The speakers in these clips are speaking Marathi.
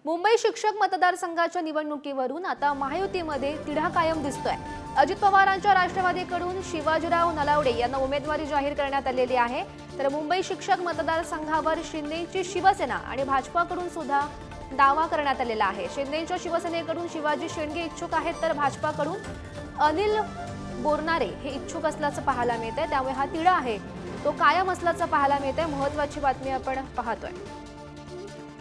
मुंबई शिक्षक मतदारसंघाच्या निवडणुकीवरून आता महायुतीमध्ये तिढा कायम दिसतोय। अजित पवारांच्या राष्ट्रवादीकडून शिवाजीराव नलावडे यांना उमेदवारी जाहीर करण्यात आलेली आहे। तर मुंबई शिक्षक मतदारसंघावर शिंदेची शिवसेना आणि भाजपाकडून सुद्धा दावा करण्यात आलेला आहे। शिंदेच्या शिवसेनेकडून शिवाजी शेंडगे इच्छुक आहेत, तर भाजपाकडून अनिल बोरनारे हे इच्छुक असल्याचं पाहायला मिळतंय। त्यामुळे हा तिढा आहे तो कायम असल्याचं पाहायला मिळतंय। महत्त्वाची बातमी आपण पाहतोय।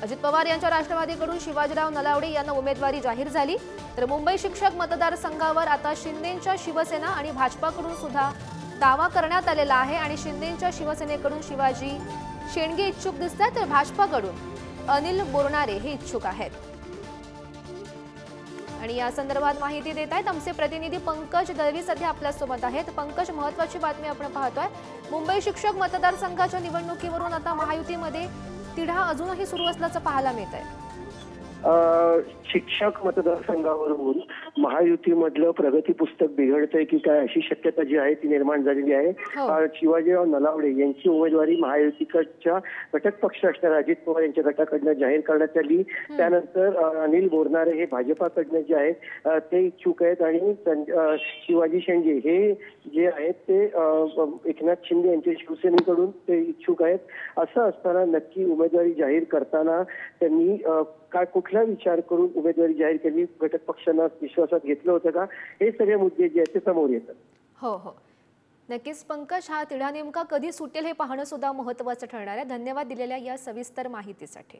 अजित पवार यांच्या राष्ट्रवादीकडून शिवाजीराव नलावडे यांना उमेदवारी जाहीर झाली, तर मुंबई शिक्षक मतदारसंघावर आता शिंदेच्या शिवसेना आणि भाजपाकडून सुद्धा दावा करण्यात आलेला आहे। आणि शिंदेच्या शिवसेनेकडून शिवाजी शेंडगे इच्छुक दिसतात, तर भाजपाकडून अनिल बोरनारे हे इच्छुक आहेत। आणि या संदर्भात माहिती देत आहेत आमचे प्रतिनिधी पंकज दळवी सध्या आपल्या सोबत आहेत। पंकज, महत्त्वाची बातमी आपण पाहतोय। मुंबई शिक्षक मतदारसंघाच्या निवडणुकीवरून आता महायुतीमध्ये तिढा अजूनही सुरू असल्याचं पाहायला मिळतंय। शिक्षक मतदारसंघावरून महायुतीमधलं प्रगती पुस्तक बिघडतंय की काय अशी शक्यता जी आहे ती निर्माण झालेली आहे। शिवाजीराव नलावडे यांची उमेदवारी महायुतीच्या घटक पक्ष असणाऱ्या अजित पवार यांच्या गटाकडनं जाहीर करण्यात आली। त्यानंतर अनिल बोरनारे हे भाजपाकडनं जे आहेत ते इच्छुक आहेत आणि शिवाजी शेंडगे हे जे आहेत ते एकनाथ शिंदे यांच्या शिवसेनेकडून ते इच्छुक आहेत। असं असताना नक्की उमेदवारी जाहीर करताना त्यांनी काय कुठला विचार करून उमेदवारी जाहीर केली, घटक पक्षांना विश्वासात घेतलं होतं का, हे सगळे मुद्दे जे आहेत ते समोर येतात। हो, नक्कीच पंकज, हा तिढा नेमका कधी सुटेल हे पाहणं सुद्धा महत्त्वाचं ठरणार आहे। धन्यवाद दिलेल्या या सविस्तर माहितीसाठी।